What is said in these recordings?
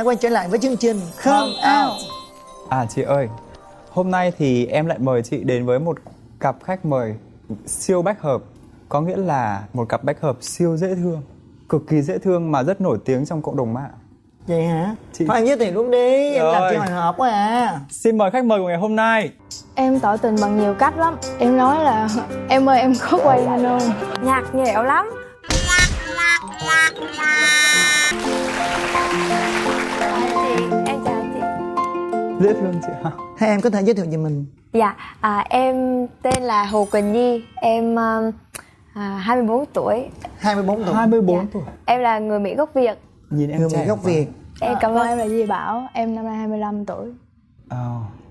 quay trở lại với chương trình Come Out. À chị ơi, hôm nay thì em lại mời chị đến với một cặp khách mời siêu bách hợp. Có nghĩa là một cặp bách hợp siêu dễ thương, cực kỳ dễ thương mà rất nổi tiếng trong cộng đồng mạng. Vậy hả? Chị... Thôi em giới thiệu luôn đi, em làm chị hồi hộp quá à. Xin mời khách mời của ngày hôm nay. Em tỏ tình bằng nhiều cách lắm. Em nói là em ơi em có quay anh không? Nhạt nhẽo lắm. Em chào chị. Dễ thương chị hả? Hay em có thể giới thiệu về mình? Dạ, em tên là Hồ Quỳnh Nhi. Em 24 tuổi. 24 tuổi. 24 Dạ. tuổi. Em là người Mỹ gốc Việt. Nhìn em Người trẻ Mỹ gốc quá. Việt. Em cảm ơn. Em là Di Bảo. Em năm nay 25 tuổi.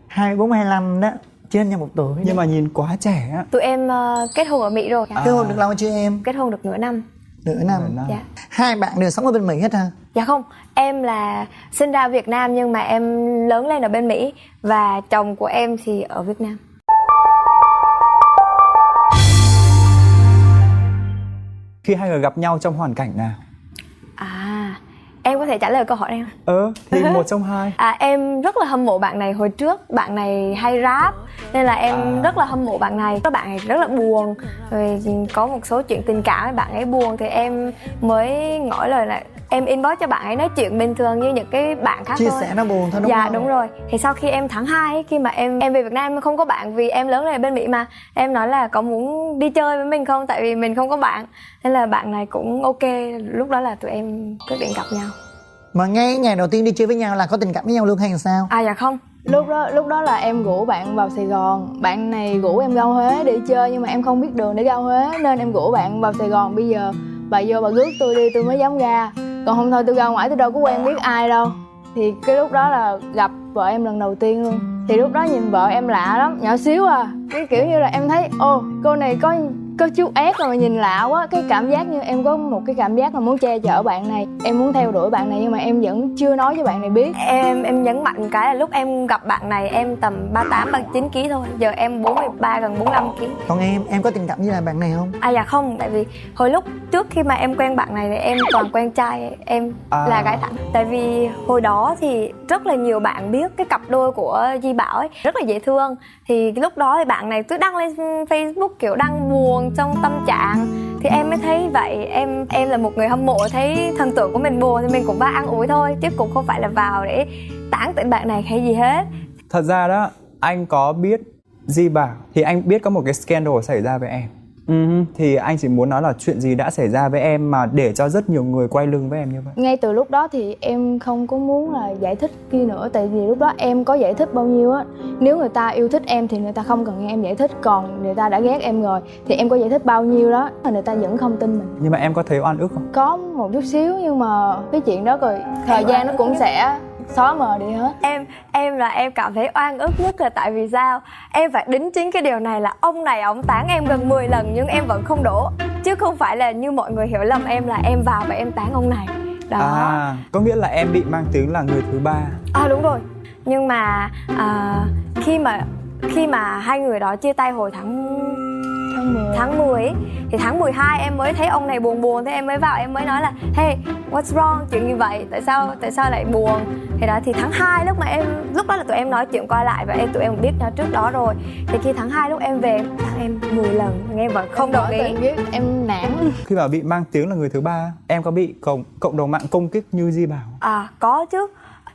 24, 25 đó, trên nhau 1 tuổi. Nhưng mà nhìn quá trẻ á. Tụi em kết hôn ở Mỹ rồi. Kết hôn được lâu chưa em? Kết hôn được nửa năm. Nửa năm. Dạ. Hai bạn đều sống ở bên Mỹ hết hả? Dạ không, em là sinh ra ở Việt Nam nhưng mà em lớn lên ở bên Mỹ. Và chồng của em thì ở Việt Nam. Khi hai người gặp nhau trong hoàn cảnh nào? Em có thể trả lời câu hỏi này không? Thì một trong hai. Em rất là hâm mộ bạn này hồi trước. Bạn này hay rap nên là em rất là hâm mộ bạn này. Các bạn này rất là buồn, rồi có một số chuyện tình cảm với bạn ấy buồn thì em mới ngỏ lời là em inbox cho bạn ấy nói chuyện bình thường như những cái bạn khác Chia thôi. sẻ nó buồn thôi đúng dạ, không? Dạ đúng rồi. Thì sau khi em tháng 2 khi mà em về Việt Nam em không có bạn vì em lớn lên ở bên Mỹ mà. Em nói là có muốn đi chơi với mình không tại vì mình không có bạn. Nên là bạn này cũng ok. Lúc đó là tụi em quyết định gặp nhau. Mà ngay ngày đầu tiên đi chơi với nhau là có tình cảm với nhau luôn hay là sao? Dạ không. Lúc đó là em rủ bạn vào Sài Gòn. Bạn này rủ em ra Huế đi chơi nhưng mà em không biết đường để ra Huế nên em rủ bạn vào Sài Gòn. Bây giờ bà vô bà rước tôi đi tôi mới dám ra. Còn không thôi tôi ra ngoài tôi đâu có quen biết ai đâu. Thì cái lúc đó là gặp vợ em lần đầu tiên luôn. Thì lúc đó nhìn vợ em lạ lắm, nhỏ xíu à. Cái kiểu như là em thấy cô này có chút ép mà nhìn lạ quá. Cái cảm giác như em có một cái cảm giác là muốn che chở bạn này. Em muốn theo đuổi bạn này nhưng mà em vẫn chưa nói cho bạn này biết. Em nhấn mạnh cái là lúc em gặp bạn này em tầm 38, 39 kg thôi. Giờ em 43 gần 45 kg. Còn em có tình cảm với lại bạn này không? Dạ không, tại vì hồi lúc trước khi mà em quen bạn này thì em toàn quen trai, em là gái thẳng. Tại vì hồi đó thì rất là nhiều bạn biết cái cặp đôi của Di Bảo ấy rất là dễ thương. Thì lúc đó thì bạn này cứ đăng lên Facebook kiểu đang buồn trong tâm trạng thì em mới thấy vậy. Em là một người hâm mộ, thấy thần tượng của mình buồn thì mình cũng vào an ủi thôi chứ cũng không phải là vào để tán tỉnh bạn này hay gì hết. Thật ra đó, anh có biết Di Bảo thì anh biết có một cái scandal xảy ra với em. Thì anh chỉ muốn nói là chuyện gì đã xảy ra với em mà để cho rất nhiều người quay lưng với em như vậy. Ngay từ lúc đó thì em không có muốn là giải thích kia nữa. Tại vì lúc đó em có giải thích bao nhiêu á. Nếu người ta yêu thích em thì người ta không cần nghe em giải thích. Còn người ta đã ghét em rồi thì em có giải thích bao nhiêu đó mà người ta vẫn không tin mình. Nhưng mà em có thấy oan ức không? Có một chút xíu nhưng mà cái chuyện đó rồi thời gian nó cũng sẽ xóa mờ đi hết. Em cảm thấy oan ức nhất là tại vì sao? Em phải đính chính cái điều này là ông này ổng tán em gần 10 lần nhưng em vẫn không đổ. Chứ không phải là như mọi người hiểu lầm em là em vào và em tán ông này. Đó. Có nghĩa là em bị mang tiếng là người thứ ba. Đúng rồi. Nhưng mà khi mà hai người đó chia tay hồi tháng 10 ấy, thì tháng 12 em mới thấy ông này buồn thế em mới vào em mới nói là hey what's wrong, chuyện như vậy tại sao lại buồn. Thì đó thì tháng 2 lúc đó là tụi em nói chuyện qua lại và tụi em biết nhau trước đó rồi. Thì khi tháng 2 lúc em về tặng em 10 lần nhưng em vẫn không đồng ý. Em nản. Khi mà bị mang tiếng là người thứ ba, em có bị cộng đồng mạng công kích như Di Bảo? Có chứ.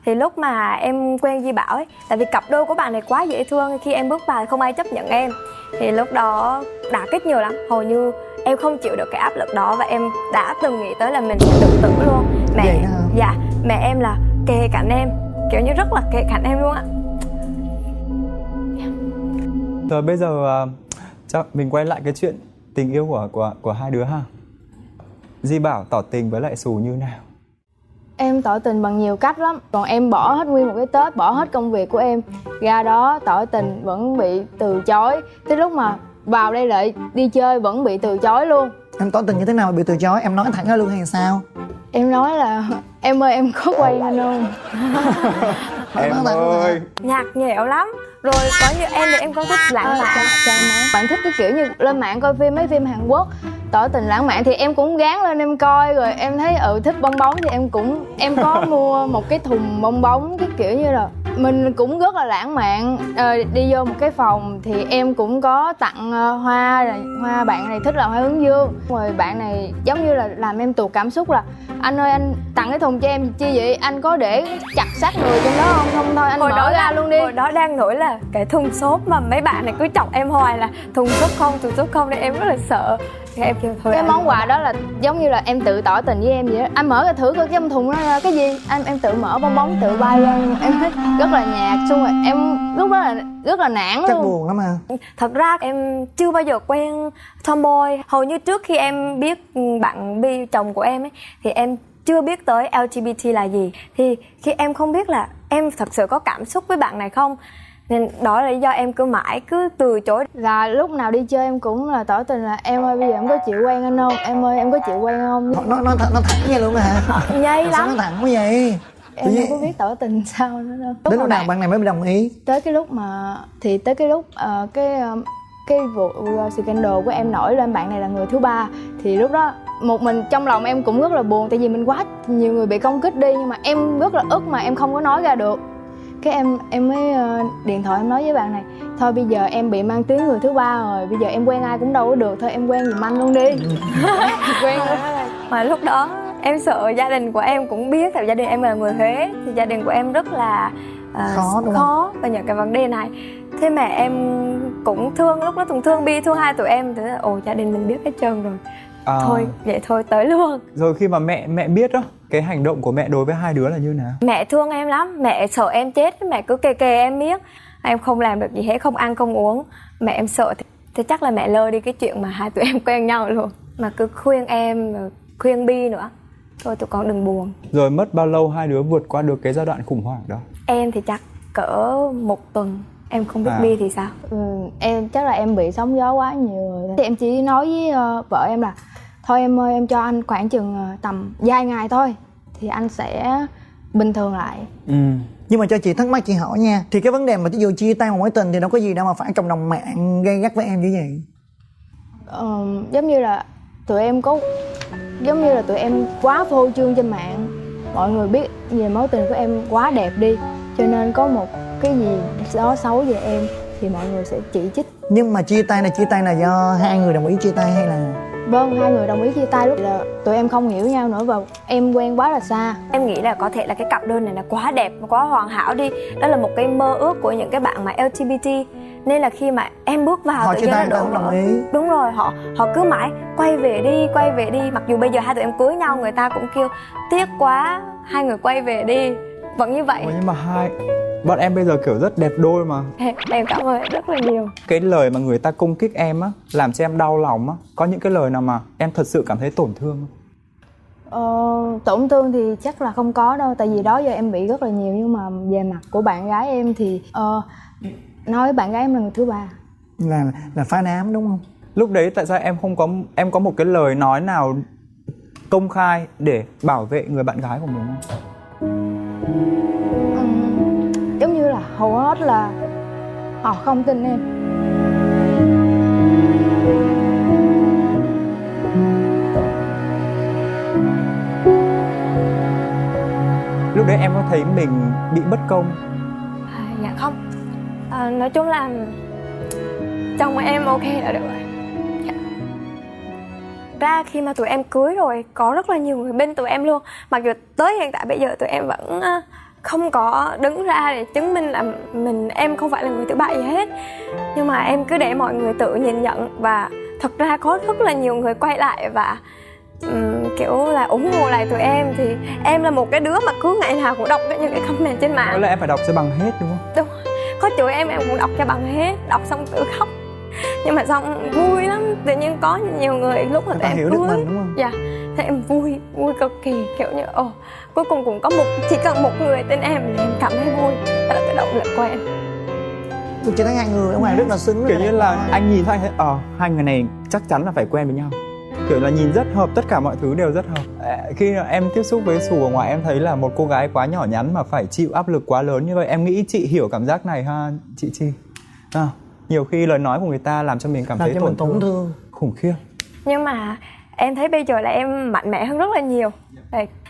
Thì lúc mà em quen Di Bảo ấy, tại vì cặp đôi của bạn này quá dễ thương, khi em bước vào không ai chấp nhận em. Thì lúc đó đả kích nhiều lắm, hầu như em không chịu được cái áp lực đó và em đã từng nghĩ tới là mình sẽ tự tử luôn. Mẹ em là kề cạnh em, kiểu như rất là kề cạnh em luôn á. Rồi bây giờ cho mình quay lại cái chuyện tình yêu của hai đứa ha. Di Bảo tỏ tình với lại Xù như nào? Em tỏ tình bằng nhiều cách lắm. Còn em bỏ hết nguyên một cái Tết, bỏ hết công việc của em ra đó tỏ tình vẫn bị từ chối. Tới lúc mà vào đây lại đi chơi vẫn bị từ chối luôn. Em tỏ tình như thế nào mà bị từ chối? Em nói thẳng ra luôn hay sao? Em nói là em ơi em có quay anh không? Em ơi. Nhạt nhẽo lắm. Rồi có như em thì em có thích lãng mạn. Bạn thích cái kiểu như lên mạng coi phim mấy phim Hàn Quốc tỏ tình lãng mạn thì em cũng gán lên em coi, rồi em thấy thích bong bóng thì em có mua một cái thùng bong bóng, cái kiểu như là mình cũng rất là lãng mạn. Đi vô một cái phòng thì em cũng có tặng hoa bạn này thích là hoa hướng dương, rồi bạn này giống như là làm em tụt cảm xúc là anh ơi anh tặng cái thùng cho em chi vậy, anh có để chặt sát người trong đó không? Không thôi anh mở ra luôn đi. Hồi đó đang nổi là cái thùng xốp mà mấy bạn này cứ chọc em hoài là thùng xốp không nên em rất là sợ. Thì em kêu thôi cái món quà đó là giống như là em tự tỏ tình với em vậy đó. Anh mở ra thử coi trong thùng đó là cái gì, em tự mở bong bóng tự bay ra, em thấy rất là nhạt, xong rồi em lúc đó là rất là nản Chắc luôn. buồn lắm à. Thật ra em chưa bao giờ quen tomboy. Hầu như trước khi em biết bạn bi chồng của em ấy thì em chưa biết tới LGBT là gì. Thì khi em không biết là em thật sự có cảm xúc với bạn này không, nên đó là lý do em cứ mãi cứ từ chối. Là lúc nào đi chơi em cũng là tỏ tình là em ơi bây giờ em có chịu quen anh không, em ơi em có chịu quen không. Nó thẳng vậy luôn hả? Nhây Sao lắm. nó thẳng quá vậy? Em không có biết tỏ tình sao nữa đâu. Đến lúc nào bạn này mới đồng ý? Tới cái lúc cái vụ scandal của em nổi lên, bạn này là người thứ ba, thì lúc đó một mình trong lòng em cũng rất là buồn, tại vì mình quá nhiều người bị công kích đi, nhưng mà em rất là ức mà em không có nói ra được. Cái em mới điện thoại em nói với bạn này, thôi bây giờ em bị mang tiếng người thứ ba rồi, bây giờ em quen ai cũng đâu có được, thôi em quen giùm anh luôn đi. Quen luôn. Mà lúc đó em sợ gia đình của em cũng biết, tại vì gia đình em là người Huế thì gia đình của em rất là khó về những cái vấn đề này. Thế mà em cũng thương, lúc đó cũng thương Bi, thương hai tụi em, thì ồ gia đình mình biết hết trơn rồi. Thôi vậy thôi tới luôn. Rồi khi mà mẹ biết đó, cái hành động của mẹ đối với hai đứa là như nào? Mẹ thương em lắm, mẹ sợ em chết, mẹ cứ kề em miết, em không làm được gì hết, không ăn không uống. Mẹ em sợ thì chắc là mẹ lơ đi cái chuyện mà hai tụi em quen nhau luôn. Mà cứ khuyên em, khuyên Bi nữa, thôi tụi con đừng buồn. Rồi mất bao lâu hai đứa vượt qua được cái giai đoạn khủng hoảng đó? Em thì chắc cỡ 1 tuần. Em không biết Bi thì sao? Em chắc là em bị sóng gió quá nhiều rồi. Thì em chỉ nói với vợ em là thôi em ơi em cho anh khoảng chừng tầm vài ngày thôi thì anh sẽ bình thường lại. Nhưng mà cho chị thắc mắc, chị hỏi nha, thì cái vấn đề mà ví dụ chia tay một mối tình thì đâu có gì đâu mà phải cộng đồng mạng gay gắt với em như vậy? Giống như là tụi em quá phô trương trên mạng, mọi người biết về mối tình của em quá đẹp đi, cho nên có một cái gì đó xấu về em thì mọi người sẽ chỉ trích. Nhưng mà chia tay là do hai người đồng ý chia tay hay là? Vâng, hai người đồng ý chia tay, lúc là tụi em không hiểu nhau nữa và em quen quá là xa. Em nghĩ là có thể là cái cặp đôi này là quá đẹp, quá hoàn hảo đi. Đó là một cái mơ ước của những cái bạn mà LGBT. Nên là khi mà em bước vào họ chia tay người ta không đồng ý. Đúng rồi, họ cứ mãi quay về đi. Mặc dù bây giờ hai tụi em cưới nhau, người ta cũng kêu tiếc quá, hai người quay về đi. Vẫn như vậy. Nhưng mà bọn em bây giờ kiểu rất đẹp đôi mà. Em cảm ơn rất là nhiều. Cái lời mà người ta công kích em á, làm cho em đau lòng á, có những cái lời nào mà em thật sự cảm thấy tổn thương không? Tổn thương thì chắc là không có đâu, tại vì đó giờ em bị rất là nhiều. Nhưng mà về mặt của bạn gái em thì nói bạn gái em là người thứ ba, là phá đám đúng không? Lúc đấy tại sao em có một cái lời nói nào công khai để bảo vệ người bạn gái của mình không? Giống như là hầu hết là họ không tin em. Lúc đấy em có thấy mình bị bất công? Dạ không. Nói chung là chồng của em ok là được rồi. Dạ. Ra khi mà tụi em cưới rồi, có rất là nhiều người bên tụi em luôn. Mặc dù tới hiện tại bây giờ tụi em vẫn không có đứng ra để chứng minh là em không phải là người thứ ba gì hết. Nhưng mà em cứ để mọi người tự nhìn nhận. Và thật ra có rất là nhiều người quay lại và kiểu là ủng hộ lại tụi em. Thì em là một cái đứa mà cứ ngày nào cũng đọc những cái comment trên mạng. Đó là em phải đọc cho bằng hết đúng không? Đúng. Có chửi em cũng đọc cho bằng hết. Đọc xong tự khóc. Nhưng mà xong vui lắm. Tự nhiên có nhiều người lúc mà tụi em hiểu cưới, được mình đúng không? Dạ. Thì em vui cực kỳ, kiểu như cuối cùng cũng có chỉ cần một người tên em thì em cảm thấy vui. Đó là cái động lực của em. Tôi chỉ thấy hai người ở ngoài rất là xứng. Kiểu như là anh nhìn thấy hai người này chắc chắn là phải quen với nhau. Kiểu là nhìn rất hợp, tất cả mọi thứ đều rất hợp. Khi em tiếp xúc với Sù ở ngoài, em thấy là một cô gái quá nhỏ nhắn mà phải chịu áp lực quá lớn như vậy. Em nghĩ chị hiểu cảm giác này ha chị Chi. Nhiều khi lời nói của người ta làm cho mình cảm thấy tổn thương khủng khiếp. Nhưng mà em thấy bây giờ là em mạnh mẽ hơn rất là nhiều.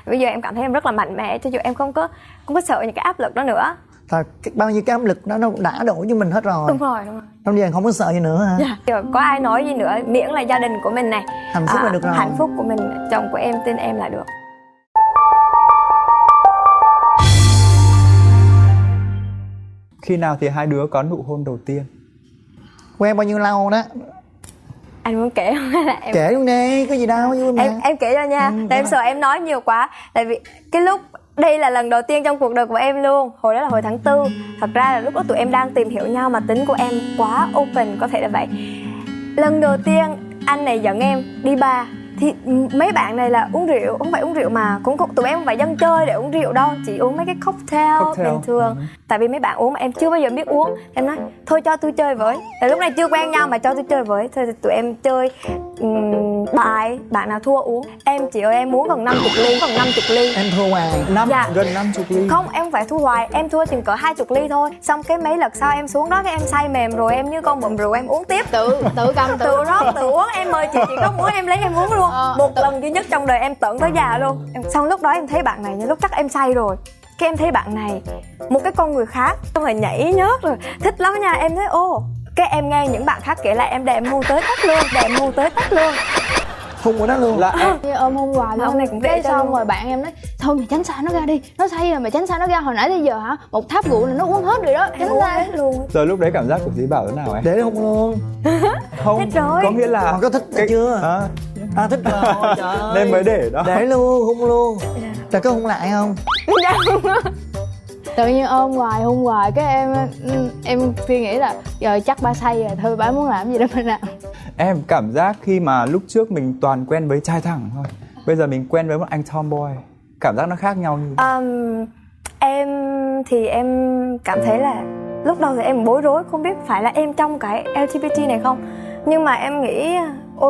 Bây giờ em cảm thấy em rất là mạnh mẽ, cho dù em không có sợ những cái áp lực đó nữa. Bao nhiêu cái áp lực đó nó đã đổ cho mình hết rồi. Đúng rồi. Bây giờ không có sợ gì nữa hả? Dạ. Giờ có ai nói gì nữa, miễn là gia đình của mình này Hạnh phúc là được rồi. Hạnh phúc của mình, chồng của em, tin em là được. Khi nào thì hai đứa có nụ hôn đầu tiên? Quen bao nhiêu lâu đó? Anh muốn kể không hay là em Kể luôn đi, có gì đâu, vui mà. Em kể cho nha. Tại em sợ em nói nhiều quá. Tại vì cái lúc đây là lần đầu tiên trong cuộc đời của em luôn. Hồi đó là hồi tháng 4. Thật ra là lúc đó tụi em đang tìm hiểu nhau, mà tính của em quá open, có thể là vậy. Lần đầu tiên anh này dẫn em đi bar, thì mấy bạn này là uống rượu, không phải uống rượu mà cũng tụi em không phải dân chơi để uống rượu đâu, chỉ uống mấy cái cocktail bình thường. Tại vì mấy bạn uống mà em chưa bao giờ biết uống, em nói thôi cho tôi chơi với. Tại lúc này chưa quen nhau mà cho tôi chơi với. Thôi thì tụi em chơi bài, bạn nào thua uống. Em chị ơi, em uống gần 50 ly. Em thua hoài. Gần 50 ly. Không, em không phải thua hoài, em thua chừng cỡ 20 ly thôi. Xong cái mấy lần sau em xuống đó cái em say mềm rồi, em như con bầm rượu em uống tiếp. Tự cầm Tự rót tự uống. Em mời chị có muốn em lấy em uống luôn. Một lần duy nhất trong đời em tận tới già luôn. Xong lúc đó em thấy bạn này, lúc chắc em say rồi, cái em thấy bạn này một cái con người khác, xong rồi nhảy nhót rồi thích lắm nha. Em thấy cái em nghe những bạn khác kể lại em đệm hôn tới tấp luôn. Hung ở đó luôn. Như ôm hôn hoài luôn. Ông này cũng cái xong rồi bạn em nói thôi mày tránh xa nó ra đi, nó say rồi mày tránh xa nó ra. Hồi nãy tới giờ hả, một tháp rượu là nó uống hết rồi đó, em uống hết luôn. Rồi lúc đấy cảm giác của Dĩ Bảo thế nào em? Để hung luôn. Không, Thích rồi. có nghĩa là Còn có thích chưa? Thích rồi, trời ơi. nên mới để đó. Để luôn, hung luôn. Trời, có hung lại không? Tự nhiên ôm hoài hôn hoài, cái em suy nghĩ là giờ chắc ba say rồi, thôi ba muốn làm gì đó mình làm. Em cảm giác khi mà lúc trước mình toàn quen với trai thẳng thôi, bây giờ mình quen với một anh tomboy, cảm giác nó khác nhau như em thì em cảm thấy là lúc đầu thì em bối rối, không biết phải là em trong cái LGBT này không. Nhưng mà em nghĩ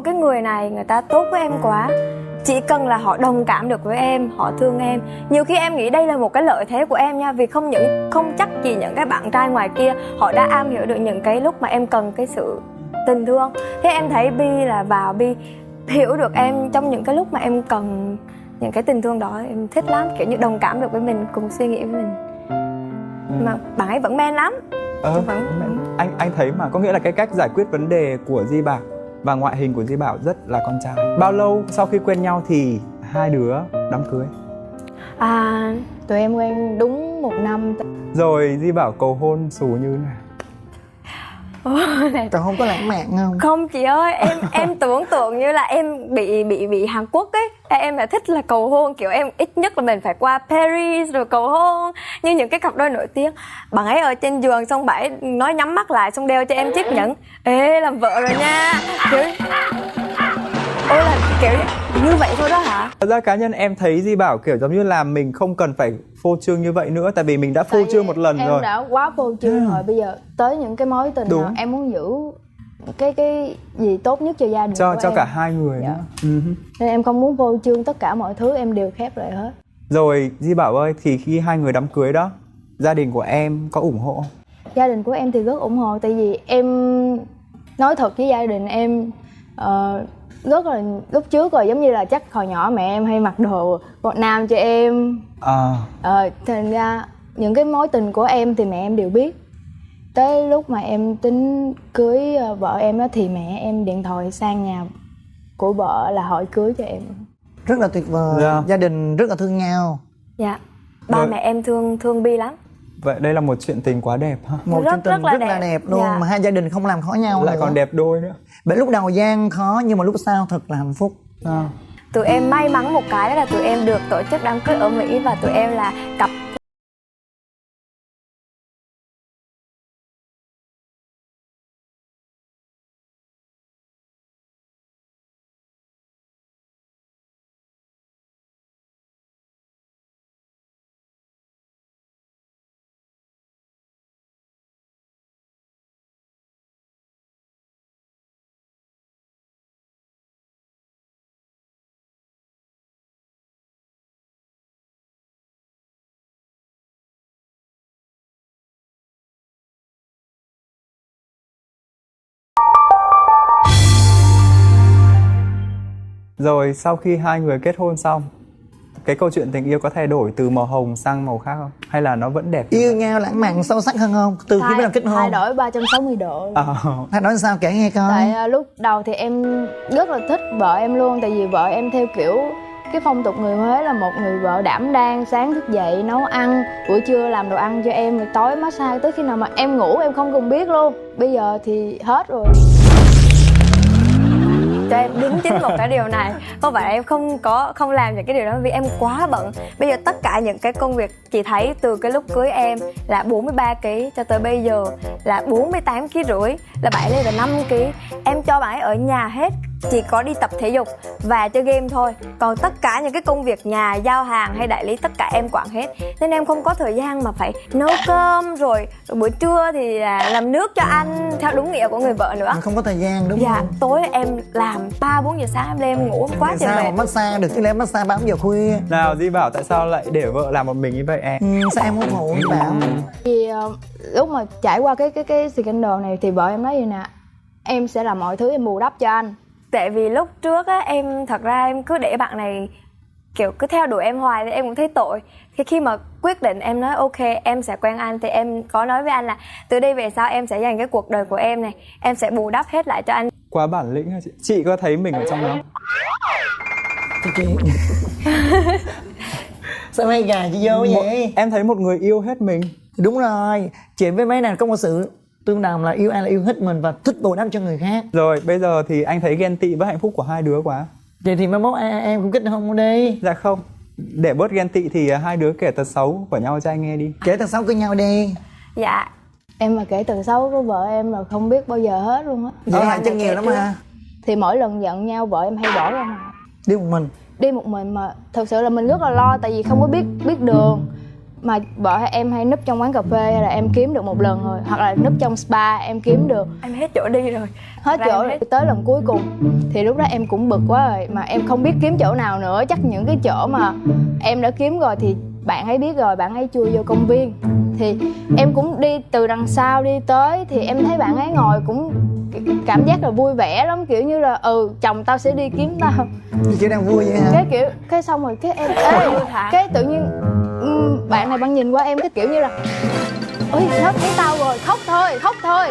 cái người này người ta tốt với em quá, chỉ cần là họ đồng cảm được với em, họ thương em. Nhiều khi em nghĩ đây là một cái lợi thế của em nha, vì không chắc gì những cái bạn trai ngoài kia họ đã am hiểu được những cái lúc mà em cần cái sự tình thương. Thế em thấy Bi là vào Bi hiểu được em trong những cái lúc mà em cần những cái tình thương đó. Em thích lắm, kiểu như đồng cảm được với mình, cùng suy nghĩ với mình. Mà bạn ấy vẫn men lắm. Anh thấy mà, có nghĩa là cái cách giải quyết vấn đề của Di Bảo và ngoại hình của Di Bảo rất là con trai. Bao lâu sau khi quen nhau thì hai đứa đám cưới? Tụi em quen đúng 1 năm. Rồi Di Bảo cầu hôn Xù như thế nào? Còn không có lãng mạn không? Không chị ơi, em tưởng tượng như là em bị Hàn Quốc ấy. Em là thích là cầu hôn, kiểu em ít nhất là mình phải qua Paris rồi cầu hôn như những cái cặp đôi nổi tiếng. Bạn ấy ở trên giường xong bạn ấy nói nhắm mắt lại xong đeo cho em chiếc nhẫn. Ê, làm vợ rồi nha. Là kiểu như vậy thôi đó hả? Thật ra cá nhân em thấy Di Bảo kiểu giống như là mình không cần phải phô trương như vậy nữa, tại vì mình đã phô trương một lần rồi. Em đã quá phô trương rồi, bây giờ tới những cái mối tình nào em muốn giữ cái gì tốt nhất cho gia đình cho em. cả hai người. Nên em không muốn phô trương, tất cả mọi thứ em đều khép lại hết. Rồi Di Bảo ơi, thì khi hai người đám cưới đó, gia đình của em có ủng hộ không? Gia đình của em thì rất ủng hộ, tại vì em nói thật với gia đình em, rất là lúc trước rồi, giống như là chắc hồi nhỏ mẹ em hay mặc đồ nam cho em. Thành ra những cái mối tình của em thì mẹ em đều biết. Tới lúc mà em tính cưới vợ em á, thì mẹ em điện thoại sang nhà của vợ là hỏi cưới cho em. Rất là tuyệt vời. Gia đình rất là thương nhau. Dạ. Ba mẹ em thương Bi lắm. Vậy đây là một chuyện tình quá đẹp ha. Một chuyện tình rất là đẹp luôn. Mà hai gia đình không làm khó nhau lại nữa. Còn đẹp đôi nữa. Bởi lúc đầu gian khó nhưng mà lúc sau thật là hạnh phúc. Tụi em may mắn một cái đó là tụi em được tổ chức đám cưới ở Mỹ, và tụi em là cặp Rồi sau khi hai người kết hôn xong, cái câu chuyện tình yêu có thay đổi từ màu hồng sang màu khác không? Hay là nó vẫn đẹp như Yêu vậy? nhau lãng mạn sâu sắc hơn không? Từ khi bắt đầu kết hôn. Thay đổi 360 độ. Thay đổi sao kể nghe coi. Tại lúc đầu thì em rất là thích vợ em luôn. Tại vì vợ em theo kiểu cái phong tục người Huế là một người vợ đảm đang, sáng thức dậy nấu ăn, buổi trưa làm đồ ăn cho em, rồi tối massage, tới khi nào mà em ngủ em không cần biết luôn. Bây giờ thì hết rồi. Cho em đính chính một cái điều này, không phải em không làm những cái điều đó vì em quá bận. Bây giờ tất cả những cái công việc chị thấy từ cái lúc cưới em là 43 kg cho tới bây giờ là 48 kg rưỡi, là 7 lên là 5 kg. Em cho bạn ấy ở nhà hết, chỉ có đi tập thể dục và chơi game thôi. Còn tất cả những cái công việc nhà, giao hàng hay đại lý tất cả em quản hết. Nên em không có thời gian mà phải nấu cơm rồi buổi trưa thì làm nước cho anh theo đúng nghĩa của người vợ nữa. Không có thời gian đúng Dạ, không? tối em làm 3-4 giờ sáng em lên em ngủ quá trời Sao mà mệt. massage được chứ, em massage 8 giờ khuya. Nào Di Bảo, tại sao lại để vợ làm một mình như vậy em? Sao em không phụ với Bảo? Vì lúc mà trải qua cái scandal này thì vợ em nói vậy nè: em sẽ làm mọi thứ em bù đắp cho anh. Tại vì lúc trước á, em thật ra em cứ để bạn này kiểu cứ theo đuổi em hoài thì em cũng thấy tội. Thì khi mà quyết định em nói ok em sẽ quen anh thì em có nói với anh là từ đây về sau em sẽ dành cái cuộc đời của em này, em sẽ bù đắp hết lại cho anh. Quá bản lĩnh hả chị? Chị có thấy mình ở trong đó? Chị sao hay gà chị vô vậy? Em thấy một người yêu hết mình. Đúng rồi, chị với mấy này có một sự tương đồng là yêu ai là yêu hết mình và thích bù đắp cho người khác. Rồi bây giờ thì anh thấy ghen tị với hạnh phúc của hai đứa quá. Vậy thì mai mốt em cũng kết hôn đi. Dạ không, để bớt ghen tị thì hai đứa kể tật xấu của nhau cho anh nghe đi. Kể tật xấu của nhau đi. Dạ. Em mà kể tật xấu của vợ em là không biết bao giờ hết luôn á. Vậy hại chân nhiều lắm mà. Thì mỗi lần giận nhau vợ em hay bỏ ra ngoài Đi một mình. đi một mình, mà thật sự là mình rất là lo tại vì không có biết đường. Mà vợ em hay núp trong quán cà phê hay là em kiếm được một lần rồi, hoặc là núp trong spa em kiếm được Em hết chỗ đi rồi. hết chỗ rồi. Tới lần cuối cùng thì lúc đó em cũng bực quá rồi, mà em không biết kiếm chỗ nào nữa. Chắc những cái chỗ mà em đã kiếm rồi thì bạn ấy biết rồi, bạn ấy chui vô công viên. Thì em cũng đi từ đằng sau đi tới thì em thấy bạn ấy ngồi cũng cảm giác là vui vẻ lắm, kiểu như là chồng tao sẽ đi kiếm tao. Chị đang vui vậy hả? Cái kiểu cái xong rồi cái em cái tự nhiên bạn này bạn nhìn qua em cái kiểu như là ôi nó thấy tao rồi, khóc thôi.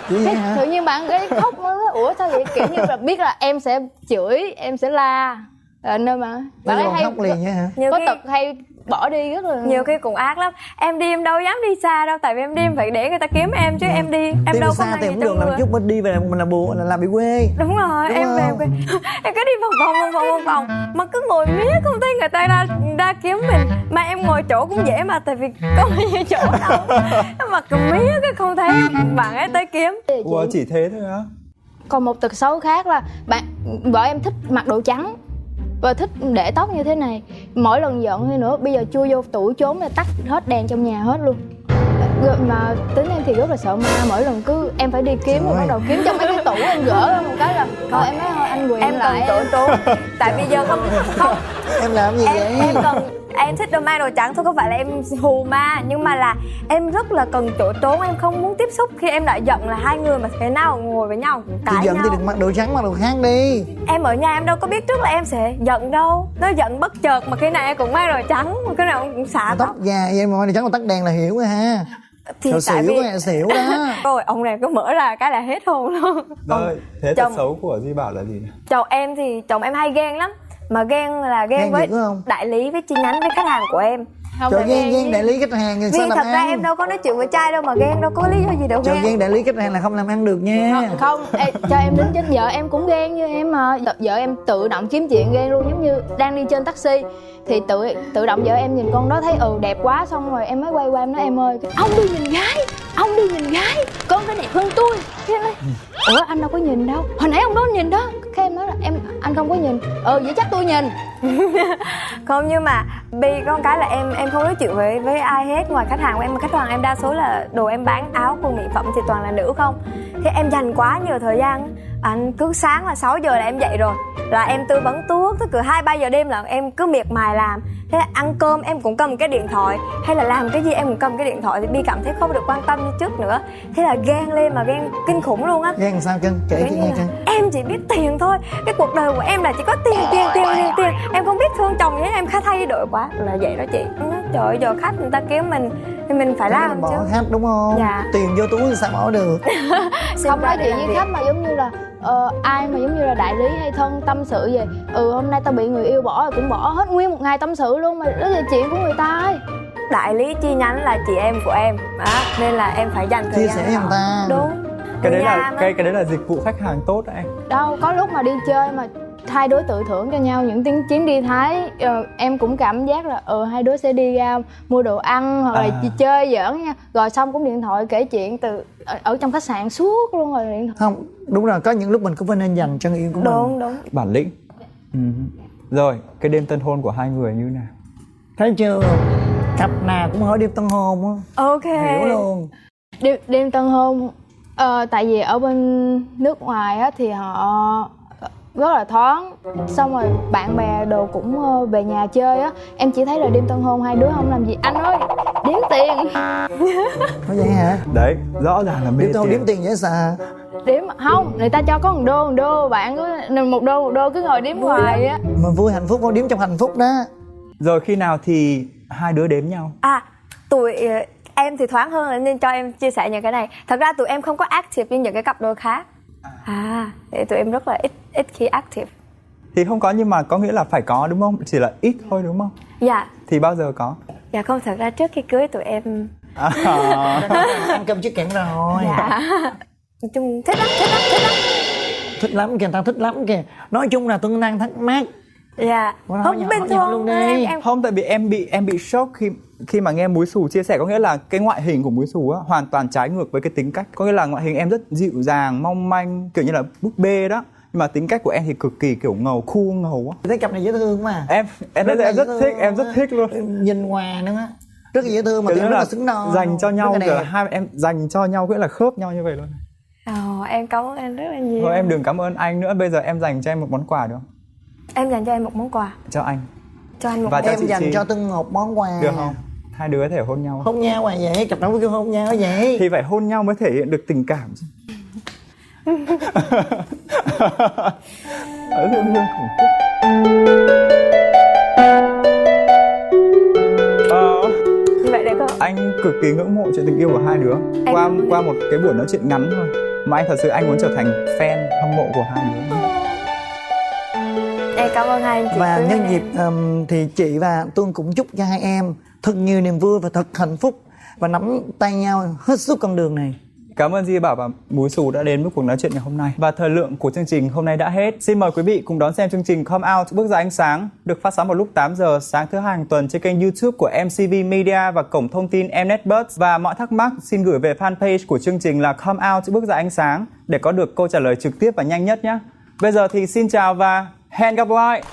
Chị vậy Cái hả? tự nhiên bạn ấy khóc, nó nói ủa sao vậy, kiểu như là biết là em sẽ chửi, em sẽ la, nên mà bạn Bạn ấy hay khóc liền vậy hả? Nhiều có khi- tật hay bỏ đi rất là Nhiều khi cũng ác lắm. Em đi em đâu dám đi xa đâu, tại vì em đi em phải để người ta kiếm em chứ em đi em Đi đâu có xa mang thì gì cũng trong được, làm người. chút bên đi về mình là bù là bị quê. Đúng rồi, Đúng em về không? em em cứ đi vòng mà cứ ngồi miết không thấy người ta ra kiếm mình. Mà em ngồi chỗ cũng dễ mà, tại vì có bao nhiêu chỗ đâu. Mà cứ miết cái không thấy bạn ấy tới kiếm. Ủa chỉ thế thôi á? Còn một tật xấu khác là vợ em thích mặc đồ trắng và thích để tóc như thế này. Mỗi lần giận đi nữa bây giờ chui vô tủ trốn là tắt hết đèn trong nhà hết luôn. Mà tính em thì rất là sợ ma, mỗi lần cứ em phải đi kiếm rồi bắt đầu kiếm trong mấy cái tủ, em gỡ ra một cái là thôi em nói thôi anh quyền Em lại cần chỗ trốn. Tại bây giờ không Em làm gì vậy? em cần em thích đồ mang đồ trắng thôi, không phải là em hù ma, nhưng mà là em rất là cần chỗ trốn. Em không muốn tiếp xúc khi em đã giận là hai người mà thế nào ngồi với nhau Chị cãi giận nhau. thì đừng mặc đồ trắng, mặc đồ khác đi. Em ở nhà em đâu có biết trước là em sẽ giận đâu, nó giận bất chợt mà khi nào em cũng mang đồ trắng, mà khi nào cũng xả tóc. Tóc dài vậy mà đồ trắng mà tắt đèn là hiểu rồi ha. Thì Rồi tại xỉu vì đó, xỉu đó. rồi ông này cứ mở ra cái là hết hồn luôn. Rồi, thế tật chồng- xấu của Di Bảo là gì nào? Chồng em thì chồng em hay ghen lắm, mà ghen là ghen Ghen với dữ không? đại lý với chi nhánh với khách hàng của em. không Trời phải ghen đại lý khách hàng thì Vì sao làm thật ra ăn? em đâu có nói chuyện với trai đâu mà ghen, đâu có lý do gì đâu Trời ghen. ghen đại lý khách hàng là không làm ăn được nha. không cho em đính chính, vợ em cũng ghen như em mà. Vợ em tự động kiếm chuyện ghen luôn, giống như đang đi trên taxi thì tự động vợ em nhìn con đó thấy đẹp quá, xong rồi em mới quay qua em nói em ơi ông đi nhìn gái con phải đẹp hơn tôi. Cái em nói ủa anh đâu có nhìn đâu, hồi nãy ông đó nhìn đó. Cái em nói là anh không có nhìn. Vậy chắc tôi nhìn. Không, nhưng mà bị con cái là em không nói chuyện với ai hết ngoài khách hàng của em, mà khách hàng em đa số là đồ em bán áo quần mỹ phẩm thì toàn là nữ không, thì em dành quá nhiều thời gian anh cứ sáng là 6 giờ là em dậy rồi, là em tư vấn thuốc, tức cứ 2-3 giờ đêm là em cứ miệt mài làm. Thế ăn cơm em cũng cầm cái điện thoại, hay là làm cái gì em cũng cầm cái điện thoại, thì Bi cảm thấy không được quan tâm như trước nữa. Thế là ghen lên, mà ghen kinh khủng luôn á. Ghen sao cưng, kể chị nghe cưng. Em chỉ biết tiền thôi, cái cuộc đời của em là chỉ có tiền. Em không biết thương chồng nhé, em khá thay đổi quá. Là vậy đó chị. Nó trời ơi, giờ khách người ta kiếm mình thì mình phải làm chứ. Bỏ khách đúng không? Dạ. Tiền vô túi thì sao bỏ được. Không nói chuyện với khách mà giống như là ai mà giống như là đại lý hay thân tâm sự về hôm nay tao bị người yêu bỏ, cũng bỏ hết nguyên một ngày tâm sự luôn, mà đó là chuyện của người ta ấy. Đại lý chi nhánh là chị em của em đó, nên là em phải dành thời Chia gian sẻ cho người ta. đúng. Cái đấy Người là nhà mà. cái đấy là dịch vụ khách hàng tốt đấy anh. Đâu có lúc mà đi chơi mà hai đứa tự thưởng cho nhau những chuyến đi Thái, em cũng cảm giác là hai đứa sẽ đi ra mua đồ ăn hoặc là chơi giỡn nha, rồi xong cũng điện thoại kể chuyện từ ở trong khách sạn suốt luôn rồi điện thoại. Không, đúng rồi, có những lúc mình cũng phải nên dành cho người yêu của mình. Đúng. Bản lĩnh. Rồi, cái đêm tân hôn của hai người như nào? Thấy chưa? Cặp nào cũng hỏi đêm tân hôn á. Ok. Hiểu luôn. Đêm tân hôn, tại vì ở bên nước ngoài á thì họ rất là thoáng, xong rồi bạn bè đồ cũng về nhà chơi á, em chỉ thấy là đêm tân hôn hai đứa không làm gì. Anh ơi, đếm tiền. Có vậy hả? Đấy, rõ ràng là mê Đêm tân hôn tiền. đếm tiền dễ xà. Đếm không, người ta cho có một đô, bạn cứ một đô cứ ngồi đếm hoài á. Mà vui hạnh phúc, không đếm trong hạnh phúc đó. Rồi khi nào thì hai đứa đếm nhau? Em thì thoáng hơn nên cho em chia sẻ những cái này. Thật ra tụi em không có active như những cái cặp đôi khác. Để tụi em rất là ít khi active. Thì không có, nhưng mà có nghĩa là phải có đúng không? Chỉ là ít thôi đúng không? Dạ. Thì bao giờ có? Dạ không, thật ra trước khi cưới tụi em Ăn cơm trước kẽn rồi. dạ. Nói chung thích lắm. Thích lắm kìa, người ta thích lắm kìa. Nói chung là tôi đang thắc mắc. Dạ. Nói Không nhỏ bình luôn thường đi. em Không, tại vì em bị sốc khi mà nghe Múi Xù chia sẻ. Có nghĩa là cái ngoại hình của Múi Xù á hoàn toàn trái ngược với cái tính cách. Có nghĩa là ngoại hình em rất dịu dàng, mong manh, kiểu như là búp bê đó. Nhưng mà tính cách của em thì cực kỳ kiểu ngầu, cool ngầu á. Thấy cặp này dễ thương mà. Em rất thích luôn. Nhìn hòa nữa á. Rất là dễ thương mà Kiểu tiếng như rất là là xứng đôi. dành cho nhau, Rất là kiểu là đẹp. hai em dành cho nhau nghĩa là khớp nhau như vậy luôn. Em cảm ơn anh rất là nhiều. Thôi em đừng cảm ơn anh nữa, bây giờ em dành cho em một món quà được không? Em dành cho em một món quà. Cho anh. Cho anh một Và món cho Em chị dành Chi. cho Tưng một món quà. Được không? Hai đứa có thể hôn nhau. Hôn nhau à vậy? Cặp đó kêu hôn nhau vậy? Thì phải hôn nhau mới thể hiện được tình cảm chứ. Thương khủng khiếp. Như vậy được không? Anh cực kỳ ngưỡng mộ chuyện tình yêu của hai đứa. Qua một cái buổi nói chuyện ngắn thôi mà anh thật sự anh muốn trở thành fan hâm mộ của hai đứa. Em cảm ơn hai anh chị. Và Quý nhân anh dịp em. thì chị và Tuân cũng chúc cho hai em thật nhiều niềm vui và thật hạnh phúc và nắm tay nhau hết suốt con đường này. Cảm ơn Di Bảo và Múi Xù đã đến với cuộc nói chuyện ngày hôm nay. Và thời lượng của chương trình hôm nay đã hết. Xin mời quý vị cùng đón xem chương trình Come Out Bước Ra Ánh Sáng được phát sóng vào lúc 8 giờ sáng thứ hai hàng tuần trên kênh YouTube của MCV Media và cổng thông tin Mnet Buzz. Và mọi thắc mắc xin gửi về fanpage của chương trình là Come Out Bước Ra Ánh Sáng để có được câu trả lời trực tiếp và nhanh nhất nhé. Bây giờ thì xin chào và hẹn gặp lại.